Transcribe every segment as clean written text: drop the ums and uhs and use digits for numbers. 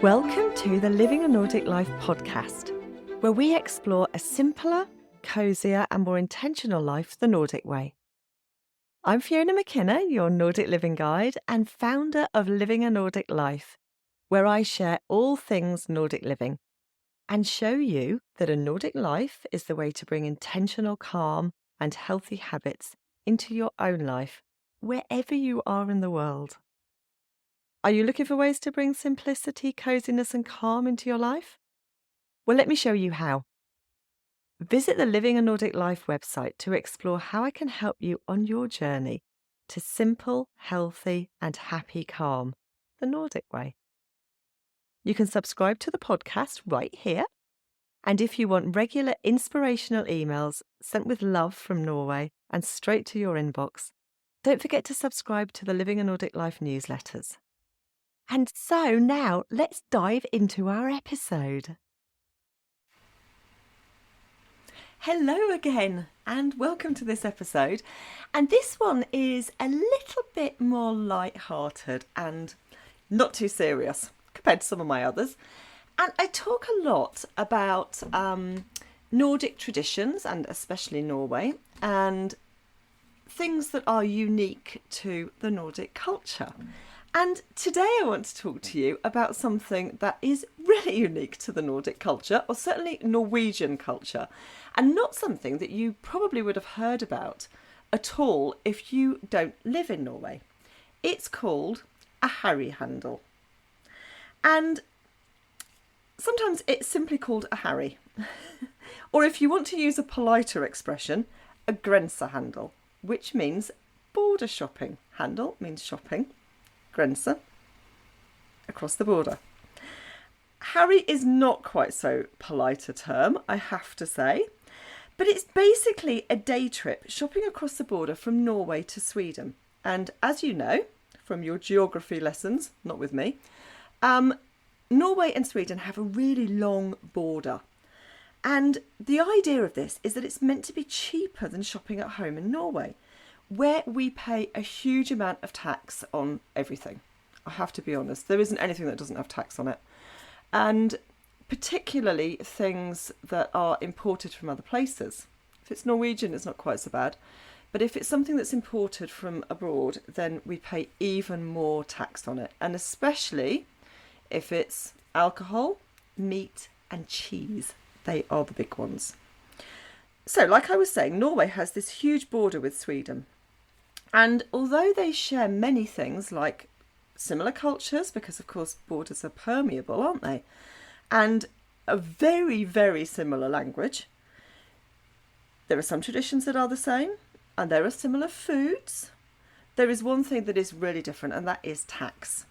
Welcome to the Living a Nordic Life podcast, where we explore a simpler, cosier and more intentional life the Nordic way. I'm Fiona McKenna, your Nordic living guide and founder of Living a Nordic Life, where I share all things Nordic living and show you that a Nordic life is the way to bring intentional calm and healthy habits into your own life, wherever you are in the world. Are you looking for ways to bring simplicity, coziness and calm into your life? Well, let me show you how. Visit the Living a Nordic Life website to explore how I can help you on your journey to simple, healthy and happy calm, the Nordic way. You can subscribe to the podcast right here. And if you want regular inspirational emails sent with love from Norway and straight to your inbox, don't forget to subscribe to the Living a Nordic Life newsletters. And so now let's dive into our episode. Hello again and welcome to this episode. And this one is a little bit more light-hearted and not too serious compared to some of my others. And I talk a lot about Nordic traditions and especially Norway and things that are unique to the Nordic culture. And today I want to talk to you about something that is really unique to the Nordic culture, or certainly Norwegian culture, and not something that you probably would have heard about at all if you don't live in Norway. It's called a Harryhandel. And sometimes it's simply called a Harry. Or if you want to use a politer expression, a grensehandel, which means border shopping. Handel means shopping. Grense, across the border. Harry is not quite so polite a term, I have to say, but it's basically a day trip shopping across the border from Norway to Sweden. And as you know from your geography lessons, not with me, Norway and Sweden have a really long border. And the idea of this is that it's meant to be cheaper than shopping at home in Norway, where we pay a huge amount of tax on everything. I have to be honest, there isn't anything that doesn't have tax on it. And particularly things that are imported from other places. If it's Norwegian, it's not quite so bad. But if it's something that's imported from abroad, then we pay even more tax on it. And especially if it's alcohol, meat and cheese. They are the big ones. So like I was saying, Norway has this huge border with Sweden. And although they share many things like similar cultures, because of course borders are permeable, aren't they? And a very, very similar language. There are some traditions that are the same and there are similar foods. There is one thing that is really different and that is tax.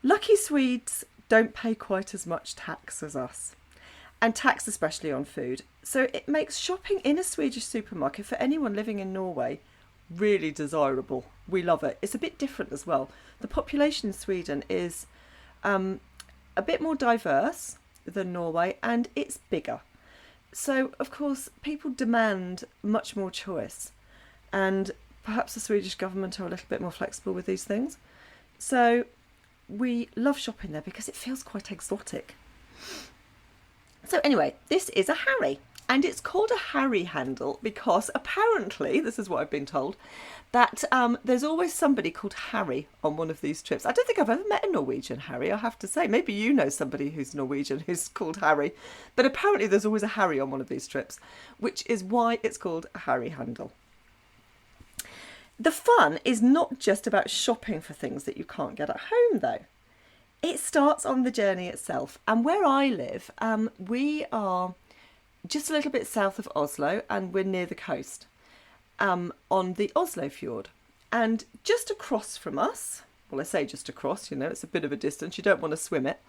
Lucky Swedes don't pay quite as much tax as us. And tax especially on food. So it makes shopping in a Swedish supermarket for anyone living in Norway really desirable. We love it. It's a bit different as well. The population in Sweden is a bit more diverse than Norway and it's bigger. So of course people demand much more choice and perhaps the Swedish government are a little bit more flexible with these things. So we love shopping there because it feels quite exotic. So anyway, this is a Harry. And it's called a Harryhandel because apparently, this is what I've been told, that there's always somebody called Harry on one of these trips. I don't think I've ever met a Norwegian Harry, I have to say. Maybe you know somebody who's Norwegian who's called Harry. But apparently there's always a Harry on one of these trips, which is why it's called a Harryhandel. The fun is not just about shopping for things that you can't get at home, though. It starts on the journey itself. And where I live, we are just a little bit south of Oslo and we're near the coast on the Oslo fjord. And just across from us, well I say just across, it's a bit of a distance, you don't want to swim it,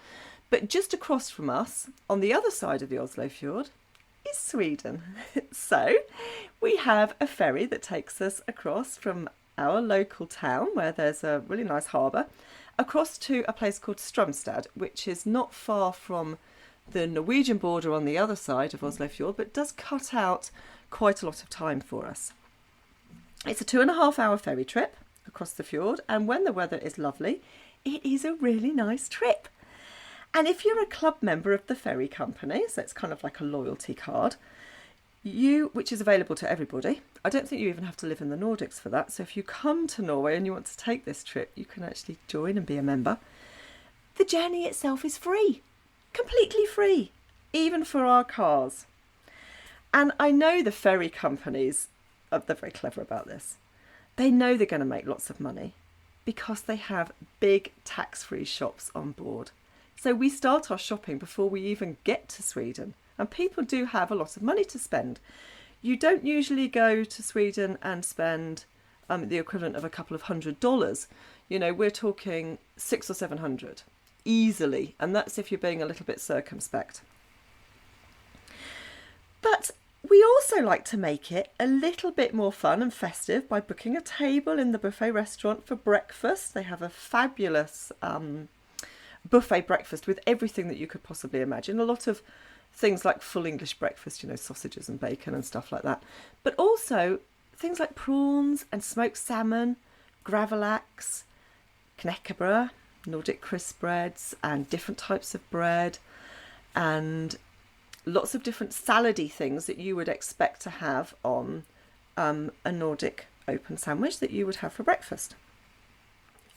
but just across from us on the other side of the Oslo fjord is Sweden. So we have a ferry that takes us across from our local town where there's a really nice harbour across to a place called Strömstad, which is not far from the Norwegian border on the other side of Oslo Fjord, but does cut out quite a lot of time for us. It's a 2.5-hour ferry trip across the fjord, and when the weather is lovely, it is a really nice trip. And if you're a club member of the ferry company, so it's kind of like a loyalty card, which is available to everybody. I don't think you even have to live in the Nordics for that. So if you come to Norway and you want to take this trip, you can actually join and be a member. The journey itself is free, completely free, even for our cars. And I know the ferry companies, they're very clever about this. They know they're going to make lots of money because they have big tax-free shops on board. So we start our shopping before we even get to Sweden. And people do have a lot of money to spend. You don't usually go to Sweden and spend the equivalent of a couple of $100. You know, we're talking 600 or 700 easily. And that's if you're being a little bit circumspect. But we also like to make it a little bit more fun and festive by booking a table in the buffet restaurant for breakfast. They have a fabulous buffet breakfast with everything that you could possibly imagine. A lot of things like full English breakfast, you know, sausages and bacon and stuff like that. But also things like prawns and smoked salmon, gravlax, knäckebröd, Nordic crisp breads, and different types of bread, and lots of different salady things that you would expect to have on a Nordic open sandwich that you would have for breakfast.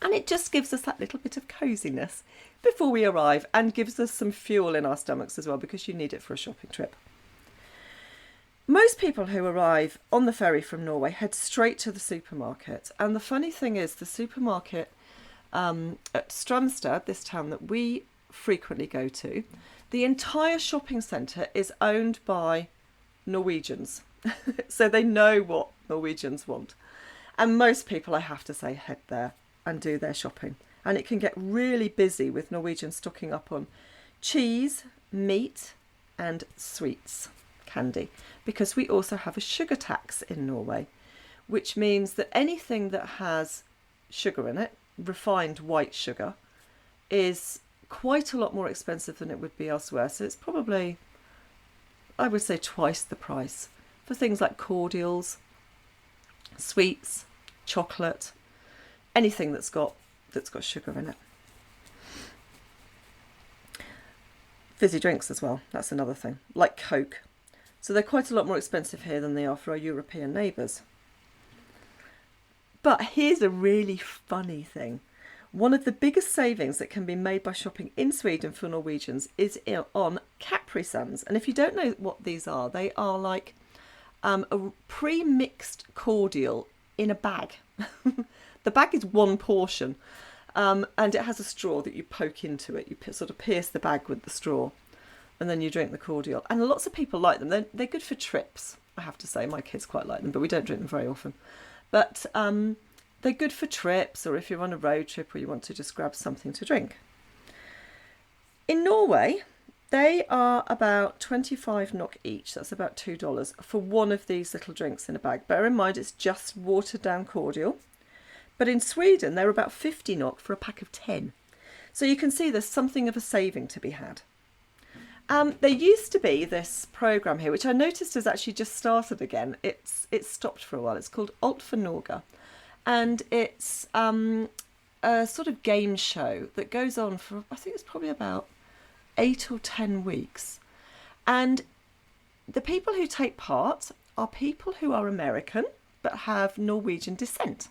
And it just gives us that little bit of coziness before we arrive, and gives us some fuel in our stomachs as well, because you need it for a shopping trip. Most people who arrive on the ferry from Norway head straight to the supermarket. And the funny thing is, the supermarket at Strömstad, this town that we frequently go to, the entire shopping centre is owned by Norwegians. So they know what Norwegians want. And most people, I have to say, head there and do their shopping. And it can get really busy with Norwegians stocking up on cheese, meat and sweets, candy, because we also have a sugar tax in Norway, which means that anything that has sugar in it, refined white sugar, is quite a lot more expensive than it would be elsewhere. So it's probably, I would say, twice the price for things like cordials, sweets, chocolate, anything that's got sugar in it. Fizzy drinks as well, that's another thing, like Coke. So they're quite a lot more expensive here than they are for our European neighbours. But here's a really funny thing. One of the biggest savings that can be made by shopping in Sweden for Norwegians is on Capri Suns. And if you don't know what these are, they are like a pre-mixed cordial in a bag. The bag is one portion, and it has a straw that you poke into it. You sort of pierce the bag with the straw, and then you drink the cordial. And lots of people like them. They're good for trips, I have to say. My kids quite like them, but we don't drink them very often. But they're good for trips, or if you're on a road trip or you want to just grab something to drink. In Norway, they are about 25 NOK each. That's about $2 for one of these little drinks in a bag. Bear in mind, it's just watered down cordial. But in Sweden, they're about 50 NOK for a pack of 10. So you can see there's something of a saving to be had. There used to be this programme here, which I noticed has actually just started again. It's stopped for a while. It's called Alt for Norge. And it's a sort of game show that goes on for, I think it's probably about 8 or 10 weeks. And the people who take part are people who are American but have Norwegian descent.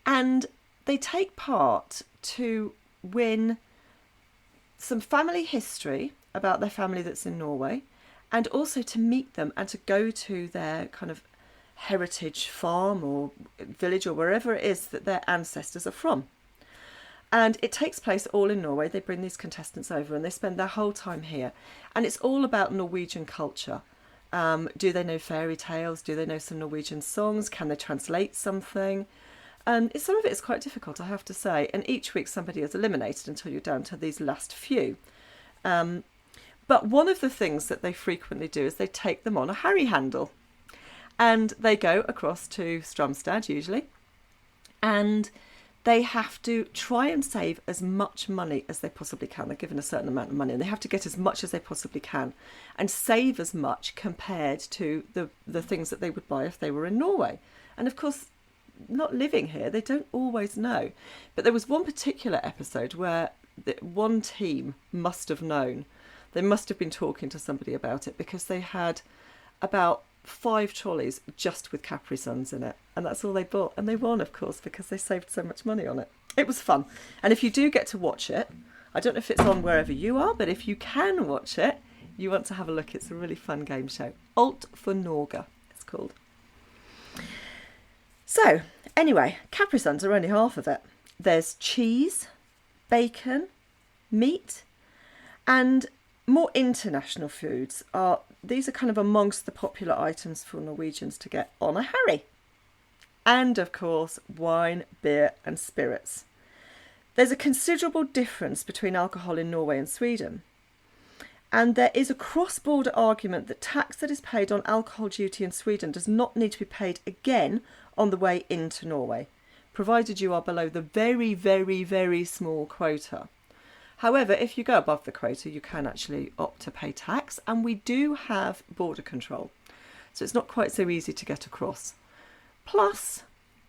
And they take part to win some family history about their family that's in Norway, and also to meet them and to go to their kind of heritage farm or village or wherever it is that their ancestors are from. And it takes place all in Norway. They bring these contestants over and they spend their whole time here. And it's all about Norwegian culture. Do they know fairy tales? Do they know some Norwegian songs? Can they translate something? And some of it is quite difficult, I have to say. And each week somebody is eliminated until you're down to these last few. But one of the things that they frequently do is they take them on a Harryhandel. And they go across to Strömstad usually. And they have to try and save as much money as they possibly can. They're given a certain amount of money and they have to get as much as they possibly can and save as much compared to the things that they would buy if they were in Norway. And of course, not living here, they don't always know. But there was one particular episode where that one team must have known. They must have been talking to somebody about it, because they had about 5 trolleys just with Capri Suns in it, and that's all they bought. And they won, of course, because they saved so much money on it. It was fun. And if you do get to watch it, I don't know if it's on wherever you are, but if you can watch it, you want to have a look. It's a really fun game show. Alt for Norge, it's called. So, anyway, Capri Suns are only half of it. There's cheese, bacon, meat, and more international foods these are kind of amongst the popular items for Norwegians to get on a Harry. And of course, wine, beer and spirits. There's a considerable difference between alcohol in Norway and Sweden. And there is a cross-border argument that tax that is paid on alcohol duty in Sweden does not need to be paid again on the way into Norway, provided you are below the very, very, very small quota. However, if you go above the quota, you can actually opt to pay tax, and we do have border control. So it's not quite so easy to get across. Plus,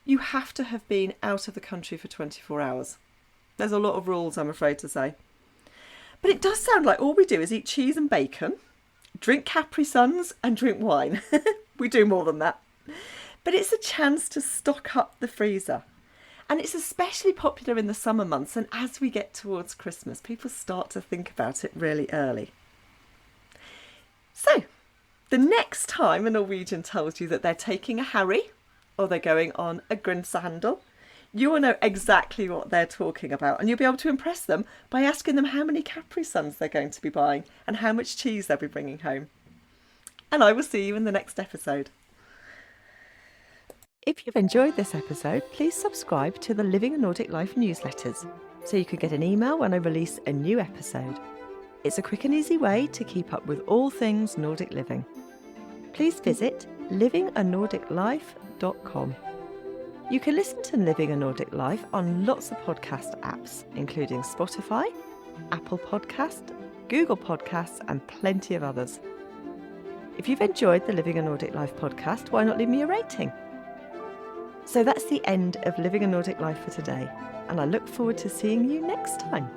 you have to have been out of the country for 24 hours. There's a lot of rules, I'm afraid to say. But it does sound like all we do is eat cheese and bacon, drink Capri Suns and drink wine. We do more than that. But it's a chance to stock up the freezer. And it's especially popular in the summer months, and as we get towards Christmas, people start to think about it really early. So, the next time a Norwegian tells you that they're taking a Harry, or they're going on a Harryhandel, you will know exactly what they're talking about, and you'll be able to impress them by asking them how many Capri Suns they're going to be buying and how much cheese they'll be bringing home. And I will see you in the next episode. If you've enjoyed this episode, please subscribe to the Living a Nordic Life newsletters so you can get an email when I release a new episode. It's a quick and easy way to keep up with all things Nordic living. Please visit livinganordiclife.com. You can listen to Living a Nordic Life on lots of podcast apps, including Spotify, Apple Podcast, Google Podcasts and plenty of others. If you've enjoyed the Living a Nordic Life podcast, why not leave me a rating? So that's the end of Living a Nordic Life for today, and I look forward to seeing you next time.